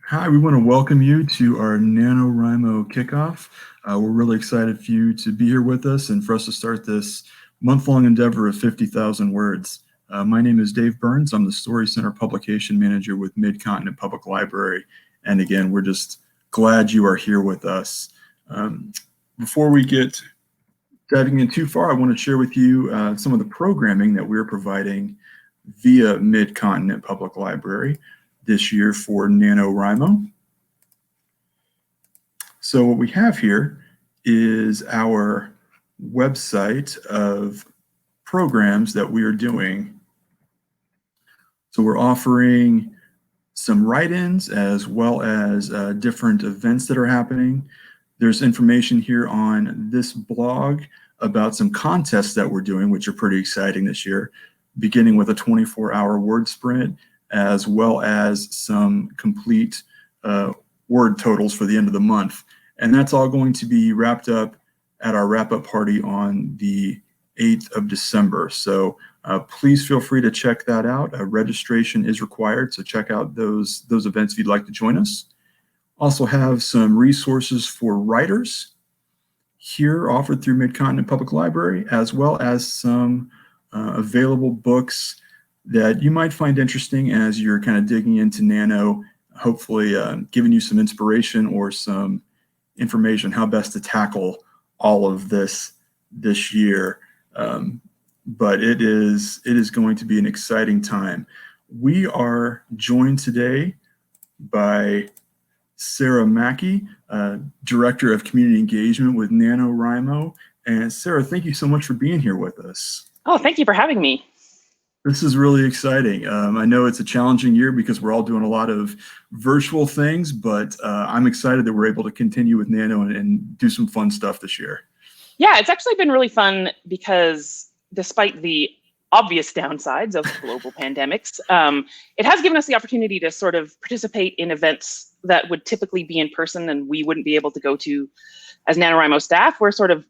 Hi, we want to welcome you to our NaNoWriMo kickoff. We're really excited for you to be here with us and for us to start this month-long endeavor of 50,000 words. My name is Dave Burns. I'm the Story Center Publication Manager with Mid-Continent Public Library. And again, we're just glad you are here with us. Before we get diving in too far, I want to share with you some of the programming that we're providing via Mid-Continent Public Library this year for NaNoWriMo. So what we have here is our website of programs that we are doing. So we're offering some write-ins as well as different events that are happening. There's information here on this blog about some contests that we're doing, which are pretty exciting this year, beginning with a 24-hour word sprint, as well as some complete word totals for the end of the month. And that's all going to be wrapped up at our wrap-up party on the 8th of December. So please feel free to check that out. Registration is required, so check out those events if you'd like to join us. Also have some resources for writers here offered through Mid-Continent Public Library, as well as some available books that you might find interesting as you're kind of digging into Nano, hopefully giving you some inspiration or some information how best to tackle all of this year. But it is going to be an exciting time. We are joined today by Sarah Mackey, Director of Community Engagement with NaNoWriMo. And Sarah, thank you so much for being here with us. Oh, thank you for having me. This is really exciting. I know it's a challenging year because we're all doing a lot of virtual things, but I'm excited that we're able to continue with Nano and do some fun stuff this year. Yeah, it's actually been really fun because despite the obvious downsides of global pandemics, it has given us the opportunity to sort of participate in events that would typically be in person and we wouldn't be able to go to as NaNoWriMo staff. We're sort of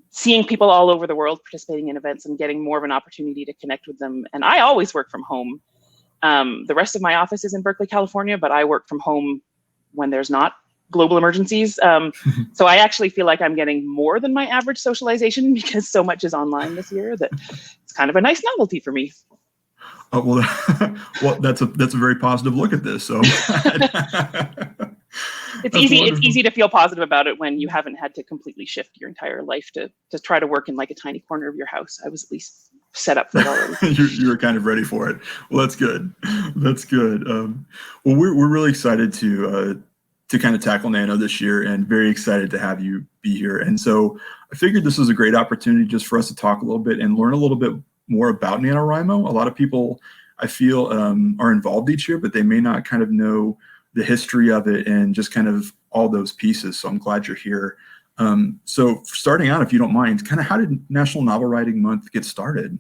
seeing people all over the world participating in events and getting more of an opportunity to connect with them. And I always work from home. The rest of my office is in Berkeley, California, but I work from home when there's not global emergencies. So I actually feel like I'm getting more than my average socialization because so much is online this year that it's kind of a nice novelty for me. Well, that's a very positive look at this. So it's easy to feel positive about it when you haven't had to completely shift your entire life to try to work in like a tiny corner of your house. I was at least set up for it already. You were kind of ready for it. Well, that's good. That's good. Well, we're really excited to kind of tackle Nano this year and very excited to have you be here. And so I figured this was a great opportunity just for us to talk a little bit and learn a little bit more about NaNoWriMo. A lot of people, I feel, are involved each year, but they may not kind of know the history of it and just kind of all those pieces. So I'm glad you're here. So starting out, if you don't mind, kind of how did National Novel Writing Month get started?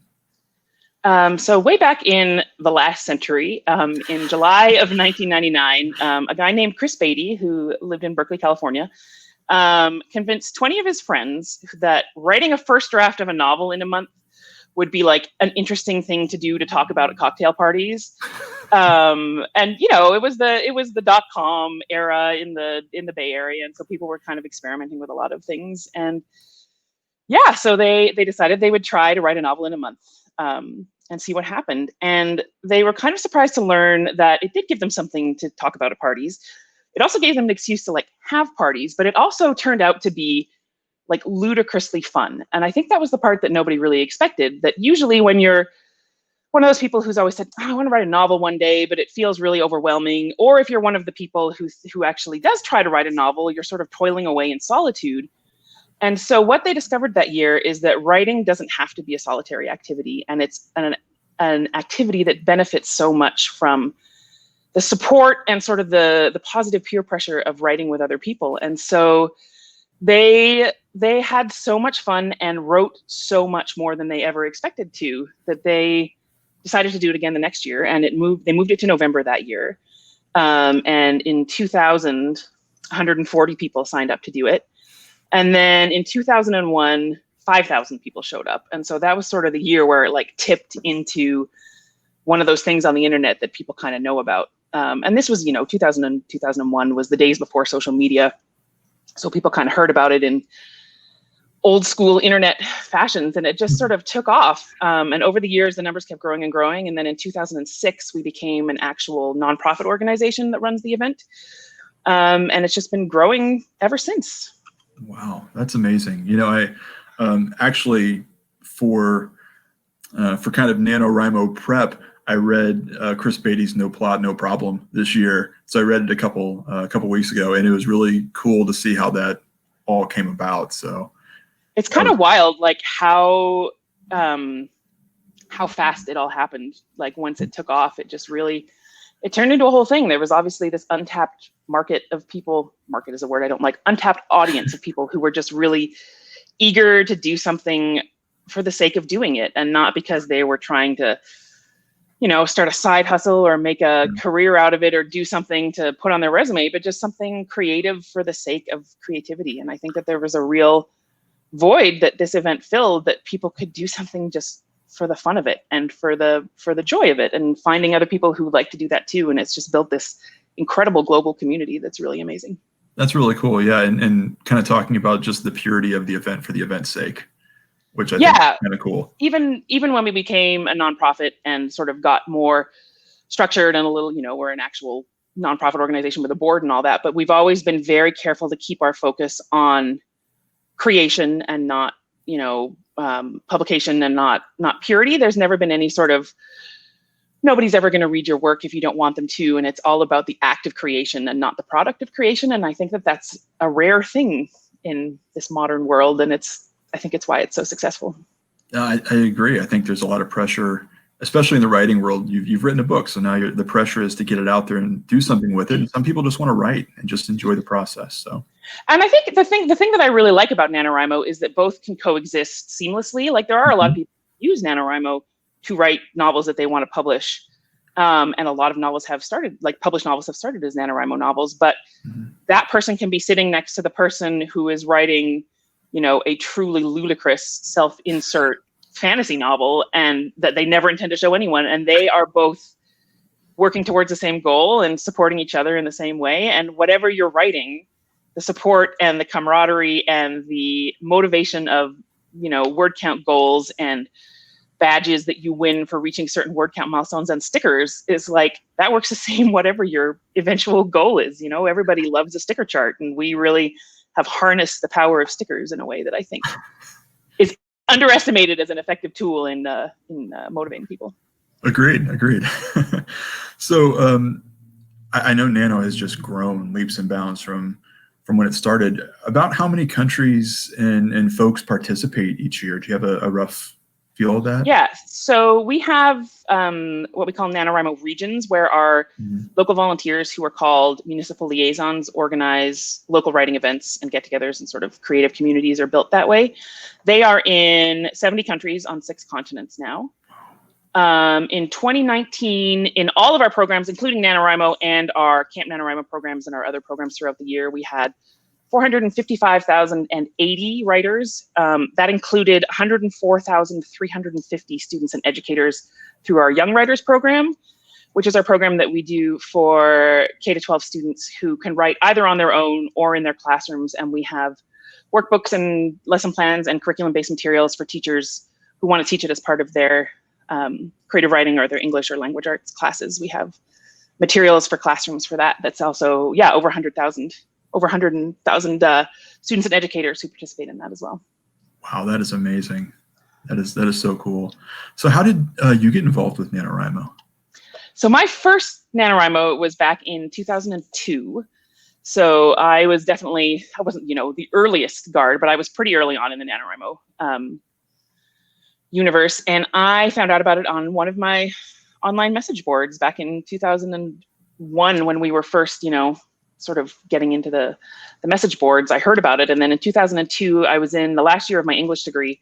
So way back in the last century, in July of 1999, a guy named Chris Beatty, who lived in Berkeley, California, convinced 20 of his friends that writing a first draft of a novel in a month would be like an interesting thing to do to talk about at cocktail parties. And you know, it was the .com era in the Bay Area, and so people were kind of experimenting with a lot of things. And yeah, so they decided they would try to write a novel in a month and see what happened. And they were kind of surprised to learn that it did give them something to talk about at parties. It also gave them an excuse to like have parties, but it also turned out to be like ludicrously fun. And I think that was the part that nobody really expected, that usually when you're one of those people who's always said, oh, I want to write a novel one day, but it feels really overwhelming. Or if you're one of the people who actually does try to write a novel, you're sort of toiling away in solitude. And so what they discovered that year is that writing doesn't have to be a solitary activity. And it's an activity that benefits so much from the support and sort of the positive peer pressure of writing with other people. And so they had so much fun and wrote so much more than they ever expected to, that they decided to do it again the next year. And they moved it to November that year. And in 2000, 140 people signed up to do it. And then in 2001, 5,000 people showed up. And so that was sort of the year where it like tipped into one of those things on the internet that people kind of know about. And this was, 2000 and 2001 was the days before social media. So people kind of heard about it in old school internet fashions, and it just sort of took off. And over the years, the numbers kept growing and growing. And then in 2006, we became an actual nonprofit organization that runs the event. And it's just been growing ever since. Wow, that's amazing. I actually for kind of NaNoWriMo prep, I read Chris Beatty's No Plot, No Problem this year. So I read it a couple weeks ago, and it was really cool to see how that all came about. So it's kind of wild, like how fast it all happened. Like once it took off, it turned into a whole thing. There was obviously this untapped market of people. Market is a word I don't like. Untapped audience of people who were just really eager to do something for the sake of doing it, and not because they were trying to, start a side hustle or make a career out of it or do something to put on their resume, but just something creative for the sake of creativity. And I think that there was a real void that this event filled, that people could do something just for the fun of it and for the joy of it, and finding other people who like to do that too. And it's just built this incredible global community that's really amazing. That's really cool. Yeah. And kind of talking about just the purity of the event for the event's sake, which I think is kind of cool. Even when we became a nonprofit and sort of got more structured and a little, we're an actual nonprofit organization with a board and all that, but we've always been very careful to keep our focus on creation and not, publication, and not purity. There's never been any sort of, nobody's ever going to read your work if you don't want them to. And it's all about the act of creation and not the product of creation. And I think that that's a rare thing in this modern world. And I think it's why it's so successful. I agree. I think there's a lot of pressure, especially in the writing world. You've written a book, so now the pressure is to get it out there and do something with it. And some people just want to write and just enjoy the process. So, and I think the thing that I really like about NaNoWriMo is that both can coexist seamlessly. Like there are a lot of people who use NaNoWriMo to write novels that they want to publish. And a lot of novels have started, like published novels have started as NaNoWriMo novels, but that person can be sitting next to the person who is writing, a truly ludicrous self-insert fantasy novel, and that they never intend to show anyone. And they are both working towards the same goal and supporting each other in the same way. And whatever you're writing, the support and the camaraderie and the motivation of, word count goals and badges that you win for reaching certain word count milestones and stickers is like, that works the same, whatever your eventual goal is. Everybody loves a sticker chart, and we really have harnessed the power of stickers in a way that I think is underestimated as an effective tool in motivating people. Agreed. So I know Nano has just grown leaps and bounds from when it started. About how many countries and folks participate each year? Do you have a rough feel of that? Yeah, so we have what we call NaNoWriMo regions, where our local volunteers, who are called municipal liaisons, organize local writing events and get-togethers, and sort of creative communities are built that way. They are in 70 countries on 6 continents now. In 2019, in all of our programs, including NaNoWriMo and our Camp NaNoWriMo programs and our other programs throughout the year, we had 455,080 writers. That included 104,350 students and educators through our Young Writers program, which is our program that we do for K-12 students who can write either on their own or in their classrooms. And we have workbooks and lesson plans and curriculum-based materials for teachers who want to teach it as part of their creative writing or their English or language arts classes. We have materials for classrooms for that. That's also, over 100,000 students and educators who participate in that as well. Wow, that is amazing. That is so cool. So how did you get involved with NaNoWriMo? So my first NaNoWriMo was back in 2002. So I wasn't, the earliest guard, but I was pretty early on in the NaNoWriMo universe. And I found out about it on one of my online message boards back in 2001 when we were first, sort of getting into the message boards. I heard about it. And then in 2002, I was in the last year of my English degree.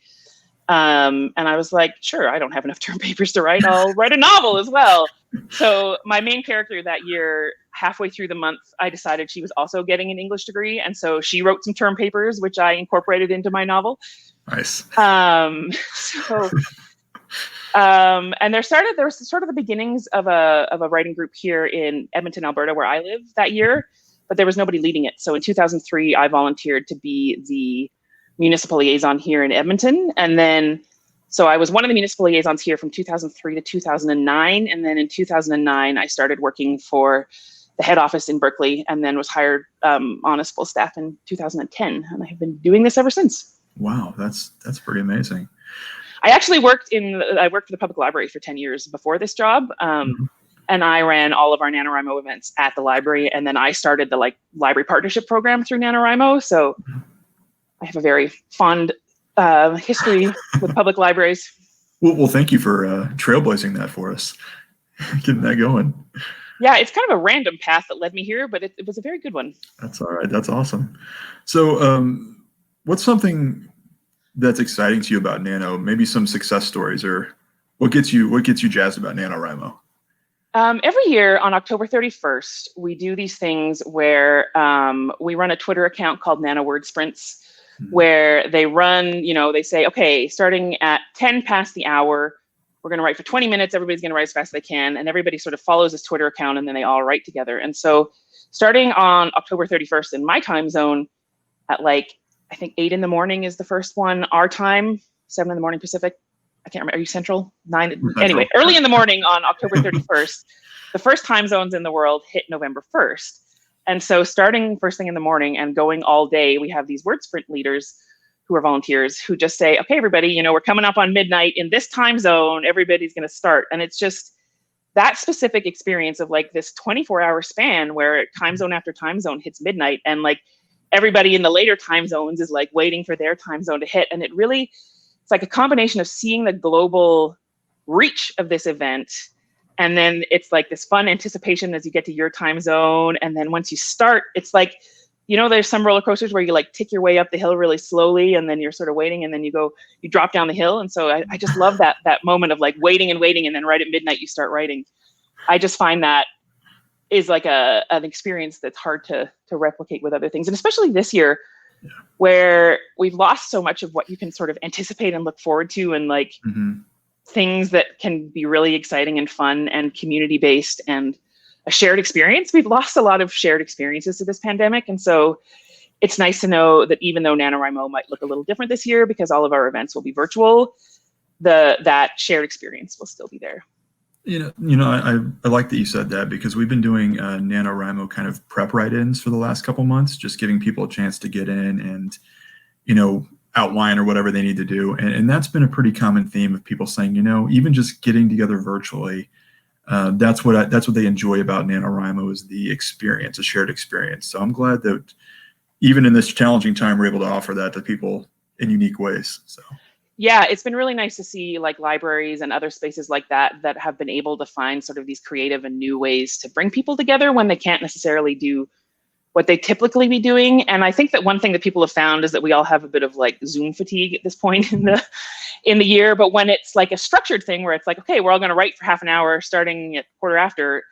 And I was like, sure, I don't have enough term papers to write. I'll write a novel as well. So my main character that year, halfway through the month, I decided she was also getting an English degree. And so she wrote some term papers, which I incorporated into my novel. Nice. And there was sort of the beginnings of a writing group here in Edmonton, Alberta, where I live that year, but there was nobody leading it. So in 2003, I volunteered to be the municipal liaison here in Edmonton. And then, so I was one of the municipal liaisons here from 2003 to 2009. And then in 2009, I started working for the head office in Berkeley, and then was hired on as full staff in 2010. And I have been doing this ever since. Wow, that's pretty amazing. I actually worked for the public library for 10 years before this job. And I ran all of our NaNoWriMo events at the library. And then I started the library partnership program through NaNoWriMo. So I have a very fond history with public libraries. Well, thank you for trailblazing that for us, getting that going. Yeah, it's kind of a random path that led me here, but it was a very good one. That's all right. That's awesome. So what's something that's exciting to you about Nano? Maybe some success stories, or what gets you jazzed about NaNoWriMo? Every year on October 31st, we do these things where we run a Twitter account called NaNoWord Sprints, where they run, they say, okay, starting at 10 past the hour, we're going to write for 20 minutes. Everybody's going to write as fast as they can. And everybody sort of follows this Twitter account, and then they all write together. And so starting on October 31st in my time zone at I think 8 in the morning is the first one, our time, 7 in the morning Pacific. I can't remember. Are you Central? 9? Anyway, early in the morning on October 31st, the first time zones in the world hit November 1st. And so starting first thing in the morning and going all day, we have these word sprint leaders who are volunteers who just say, okay, everybody, we're coming up on midnight in this time zone, everybody's going to start. And it's just that specific experience of this 24-hour span where time zone after time zone hits midnight, and everybody in the later time zones is waiting for their time zone to hit. And it really, it's like a combination of seeing the global reach of this event, and then it's this fun anticipation as you get to your time zone. And then once you start, it's there's some roller coasters where you tick your way up the hill really slowly, and then you're sort of waiting, and then you drop down the hill. And so I just love that moment of waiting, and then right at midnight you start writing. I just find that is an experience that's hard to replicate with other things. And especially this year, where we've lost so much of what you can sort of anticipate and look forward to, and things that can be really exciting and fun and community-based and a shared experience. We've lost a lot of shared experiences to this pandemic. And so it's nice to know that even though NaNoWriMo might look a little different this year because all of our events will be virtual, that shared experience will still be there. I like that you said that, because we've been doing NaNoWriMo kind of prep write-ins for the last couple months, just giving people a chance to get in and, outline or whatever they need to do. And that's been a pretty common theme of people saying, even just getting together virtually, that's what they enjoy about NaNoWriMo, is the experience, a shared experience. So I'm glad that even in this challenging time, we're able to offer that to people in unique ways. So. Yeah, it's been really nice to see libraries and other spaces like that have been able to find sort of these creative and new ways to bring people together when they can't necessarily do what they typically be doing. And I think that one thing that people have found is that we all have a bit of Zoom fatigue at this point in the year. But when it's a structured thing where it's okay, we're all going to write for half an hour starting at quarter after,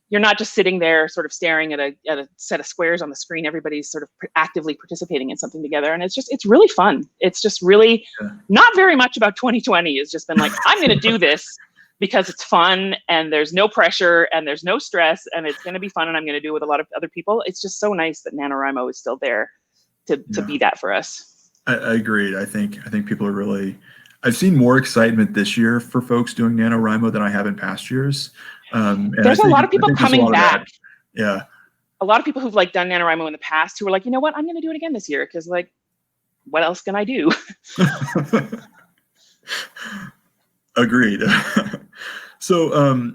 you're not just sitting there sort of staring at a set of squares on the screen. Everybody's sort of actively participating in something together. And it's really fun. It's just really not very much about 2020. It's just been I'm going to do this because it's fun and there's no pressure and there's no stress and it's going to be fun, and I'm going to do it with a lot of other people. It's just so nice that NaNoWriMo is still there to be that for us. I agreed. I think people are really, I've seen more excitement this year for folks doing NaNoWriMo than I have in past years. There's a lot of people coming back. Yeah. A lot of people who've done NaNoWriMo in the past who are you know what, I'm going to do it again this year because what else can I do? Agreed. So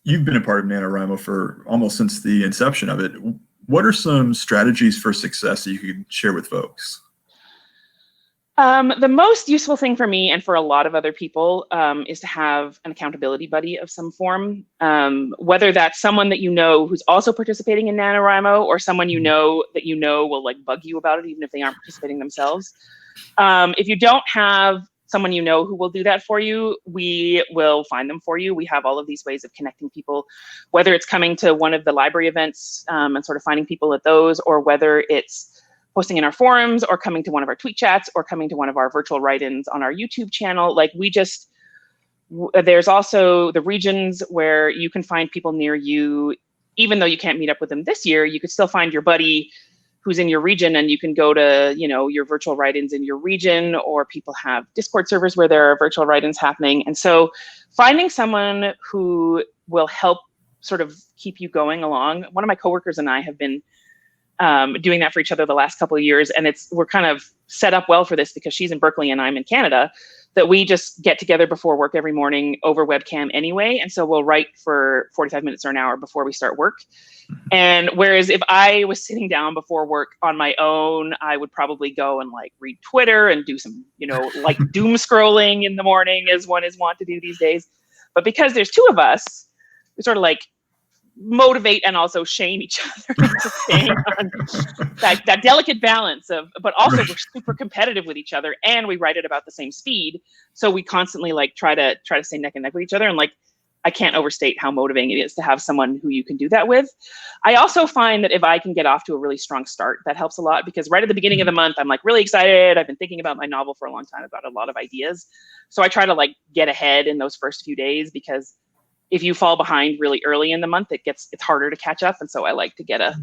you've been a part of NaNoWriMo for almost since the inception of it. What are some strategies for success that you could share with folks? The most useful thing for me and for a lot of other people is to have an accountability buddy of some form, whether that's someone that who's also participating in NaNoWriMo, or someone that will bug you about it even if they aren't participating themselves. If you don't have someone who will do that for you, we will find them for you. We have all of these ways of connecting people, whether it's coming to one of the library events and sort of finding people at those, or whether it's posting in our forums, or coming to one of our tweet chats, or coming to one of our virtual write-ins on our YouTube channel. There's also the regions where you can find people near you, even though you can't meet up with them this year. You could still find your buddy who's in your region, and you can go to, your virtual write-ins in your region, or people have Discord servers where there are virtual write-ins happening. And so finding someone who will help sort of keep you going along. One of my coworkers and I have been doing that for each other the last couple of years, and we're kind of set up well for this because she's in Berkeley and I'm in Canada, that we just get together before work every morning over webcam anyway. And so we'll write for 45 minutes or an hour before we start work. And whereas if I was sitting down before work on my own, I would probably go and read Twitter and do some, doom scrolling in the morning, as one is wont to do these days. But because there's two of us, we sort of motivate and also shame each other into staying on that delicate balance of, but also we're super competitive with each other, and we write at about the same speed. So we constantly try to stay neck and neck with each other. And I can't overstate how motivating it is to have someone who you can do that with. I also find that if I can get off to a really strong start, that helps a lot, because right at the beginning of the month, I'm really excited. I've been thinking about my novel for a long time. I've got a lot of ideas. So I try to get ahead in those first few days, because if you fall behind really early in the month, it's harder to catch up. And so I like to get a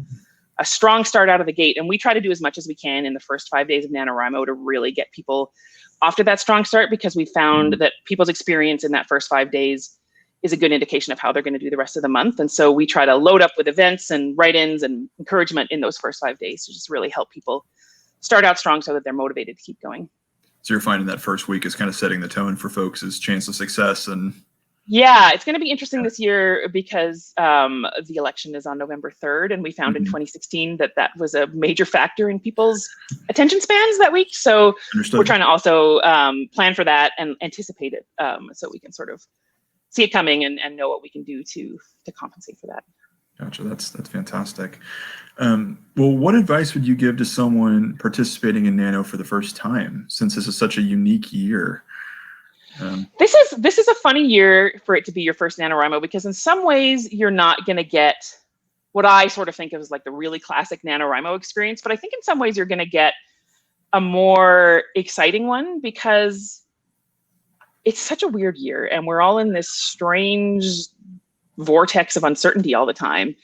strong start out of the gate. And we try to do as much as we can in the first 5 days of NaNoWriMo to really get people off to that strong start, because we found that people's experience in that first 5 days is a good indication of how they're going to do the rest of the month. And so we try to load up with events and write-ins and encouragement in those first 5 days to just really help people start out strong so that they're motivated to keep going. So you're finding that first week is kind of setting the tone for folks' chance of success. And yeah, it's going to be interesting this year because the election is on November 3rd, and we found in 2016 that was a major factor in people's attention spans that week. So Understood. We're trying to also plan for that and anticipate it, so we can sort of see it coming and know what we can do to compensate for that. Gotcha. That's fantastic. Well, what advice would you give to someone participating in Nano for the first time, since this is such a unique year? This is a funny year for it to be your first NaNoWriMo, because in some ways you're not going to get what I sort of think of as the really classic NaNoWriMo experience, but I think in some ways you're going to get a more exciting one, because it's such a weird year and we're all in this strange vortex of uncertainty all the time,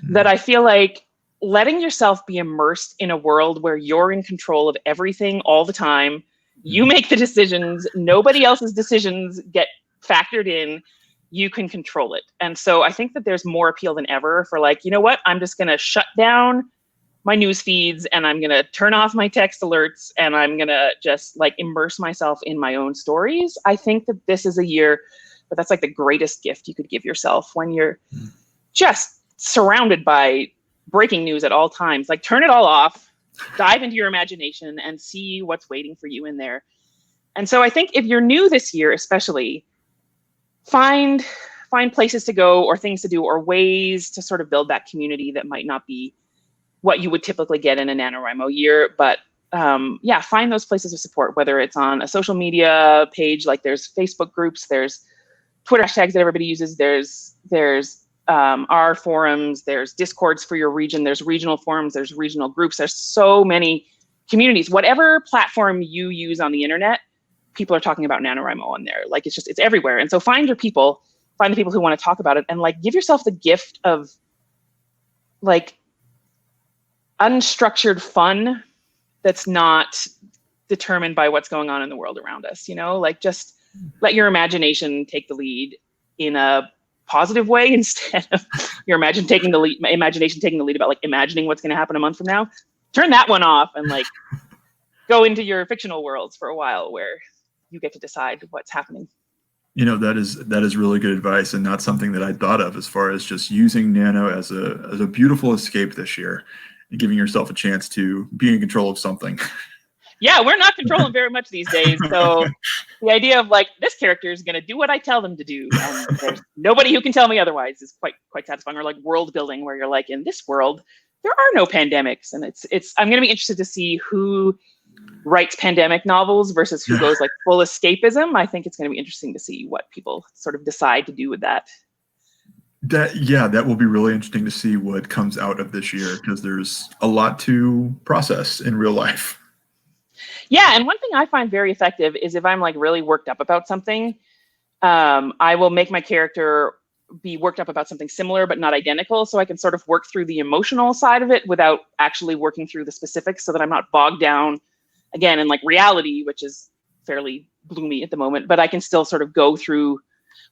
that I feel like letting yourself be immersed in a world where you're in control of everything all the time. You make the decisions, nobody else's decisions get factored in, you can control it. And so I think that there's more appeal than ever for what, I'm just going to shut down my news feeds, and I'm going to turn off my text alerts, and I'm going to just immerse myself in my own stories. I think that this is a year, but that's the greatest gift you could give yourself when you're just surrounded by breaking news at all times. Turn it all off, dive into your imagination, and see what's waiting for you in there. And so I think if you're new this year, especially, find places to go or things to do or ways to sort of build that community that might not be what you would typically get in a NaNoWriMo year. But find those places of support, whether it's on a social media page, there's Facebook groups, there's Twitter hashtags that everybody uses, there's our forums, there's Discords for your region, there's regional forums, there's regional groups, there's so many communities. Whatever platform you use on the internet, people are talking about NaNoWriMo on there. It's everywhere. And so find your people, find the people who want to talk about it, and give yourself the gift of unstructured fun that's not determined by what's going on in the world around us. Just let your imagination take the lead in a positive way, instead of your imagination taking the lead about imagining what's going to happen a month from now. Turn that one off and go into your fictional worlds for a while, where you get to decide what's happening. That is really good advice, and not something that I thought of, as far as just using Nano as a beautiful escape this year, and giving yourself a chance to be in control of something. Yeah, we're not controlling very much these days. So the idea of this character is going to do what I tell them to do, and there's nobody who can tell me otherwise, is quite satisfying. Or world building, where you're in this world, there are no pandemics. And I'm going to be interested to see who writes pandemic novels versus who goes full escapism. I think it's going to be interesting to see what people sort of decide to do with that. That will be really interesting to see what comes out of this year, because there's a lot to process in real life. Yeah, and one thing I find very effective is if I'm really worked up about something, I will make my character be worked up about something similar but not identical, so I can sort of work through the emotional side of it without actually working through the specifics, so that I'm not bogged down again in like reality, which is fairly gloomy at the moment, but I can still sort of go through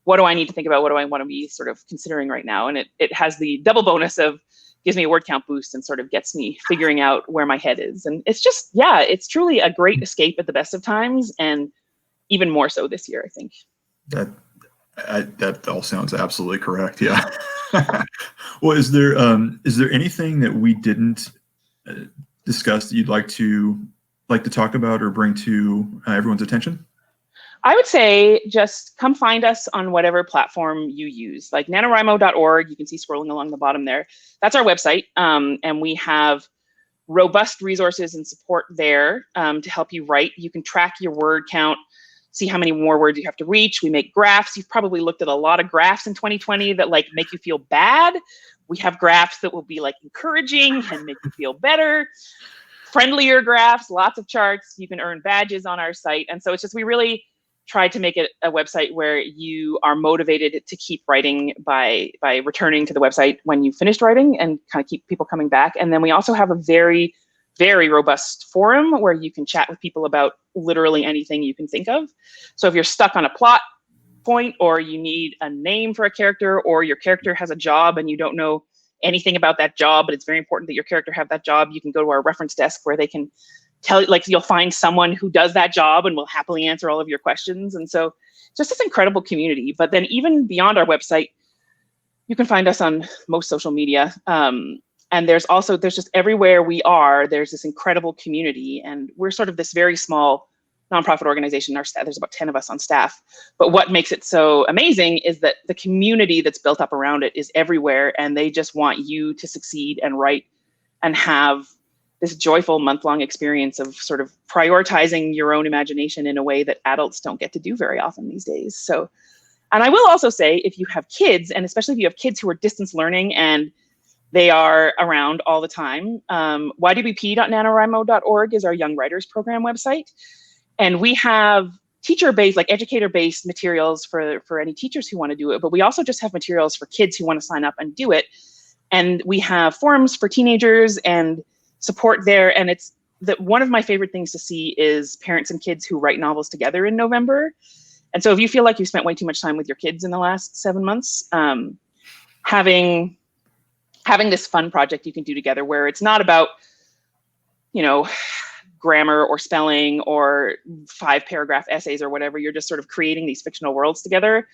what do I need to think about, what do I want to be sort of considering right now. And it has the double bonus of gives me a word count boost and sort of gets me figuring out where my head is. And it's just, yeah, it's truly a great escape at the best of times, and even more so this year, I think. That all sounds absolutely correct. Yeah. Well, is there anything that we didn't discuss that you'd like to talk about or bring to everyone's attention? I would say just come find us on whatever platform you use, like NaNoWriMo.org. You can see scrolling along the bottom there. That's our website. And we have robust resources and support there to help you write. You can track your word count, see how many more words you have to reach. We make graphs. You've probably looked at a lot of graphs in 2020 that like make you feel bad. We have graphs that will be like encouraging and make you feel better. Friendlier graphs, lots of charts. You can earn badges on our site. And so it's just, we really tried to make it a website where you are motivated to keep writing by returning to the website when you've finished writing, and kind of keep people coming back. And then we also have a very, very robust forum where you can chat with people about literally anything you can think of. So if you're stuck on a plot point, or you need a name for a character, or your character has a job and you don't know anything about that job, but it's very important that your character have that job, you can go to our reference desk where they can tell you, like you'll find someone who does that job and will happily answer all of your questions. And so just this incredible community. But then even beyond our website, you can find us on most social media. And there's just everywhere we are, there's this incredible community. And we're sort of this very small nonprofit organization. Our staff, there's about 10 of us on staff. But what makes it so amazing is that the community that's built up around it is everywhere. And they just want you to succeed and write and have this joyful month-long experience of sort of prioritizing your own imagination in a way that adults don't get to do very often these days. So, and I will also say, if you have kids, and especially if you have kids who are distance learning and they are around all the time, ywp.nanowrimo.org is our Young Writers Program website. And we have teacher-based, like educator-based materials for any teachers who want to do it, but we also just have materials for kids who want to sign up and do it. And we have forums for teenagers and support there. And it's that one of my favorite things to see is parents and kids who write novels together in November. And so if you feel like you spent way too much time with your kids in the last 7 months, having this fun project you can do together where it's not about, grammar or spelling or 5-paragraph essays or whatever, you're just sort of creating these fictional worlds together.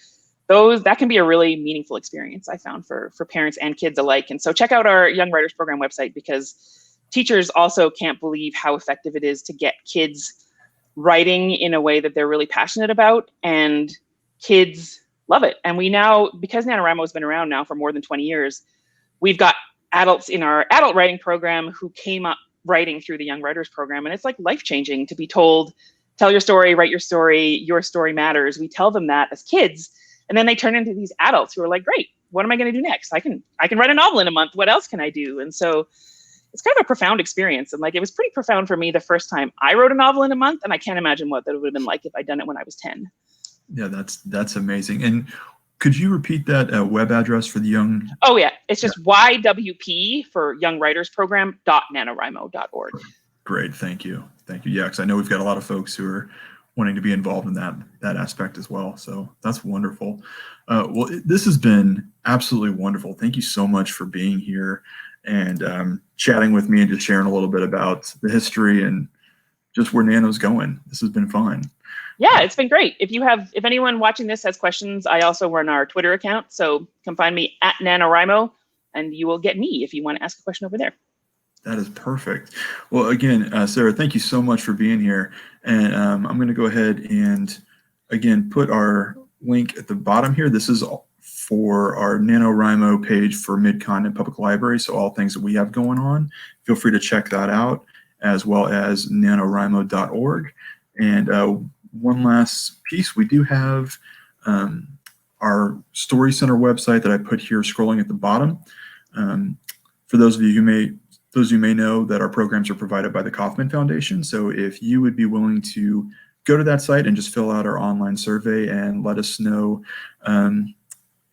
That can be a really meaningful experience, I found, for parents and kids alike. And so check out our Young Writers Program website, because teachers also can't believe how effective it is to get kids writing in a way that they're really passionate about, and kids love it. And we now, because NaNoWriMo has been around now for more than 20 years, we've got adults in our adult writing program who came up writing through the Young Writers Program. And it's like life-changing to be told, tell your story, write your story matters. We tell them that as kids, and then they turn into these adults who are like, great, what am I going to do next? I can write a novel in a month. What else can I do? And so it's kind of a profound experience. And like, it was pretty profound for me the first time I wrote a novel in a month. And I can't imagine what that would have been like if I'd done it when I was 10. Yeah, that's amazing. And could you repeat that web address for the young? Oh yeah, it's just YWP for Young Writers Program .nanowrimo.org. Great, thank you. Yeah, because I know we've got a lot of folks who are wanting to be involved in that aspect as well. So that's wonderful. Well, this has been absolutely wonderful. Thank you so much for being here and chatting with me and just sharing a little bit about the history and just where Nano's going. This has been fun. Yeah, it's been great. If anyone watching this has questions, I also run our Twitter account. So come find me at NaNoWriMo, and you will get me if you want to ask a question over there. That is perfect. Well, again, Sarah, thank you so much for being here. And I'm going to go ahead and, again, put our link at the bottom here. This is for our NaNoWriMo page for Mid-Continent Public Library, so all things that we have going on. Feel free to check that out, as well as nanowrimo.org. And one last piece, we do have our Story Center website that I put here scrolling at the bottom. For those of you who may know that our programs are provided by the Kauffman Foundation. So if you would be willing to go to that site and just fill out our online survey and let us know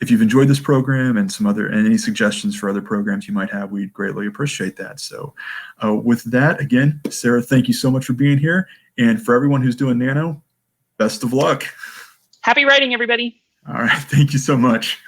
if you've enjoyed this program and any suggestions for other programs you might have. We'd greatly appreciate that. So with that, again, Sarah, thank you so much for being here. And for everyone who's doing Nano, best of luck. Happy writing, everybody. All right. Thank you so much.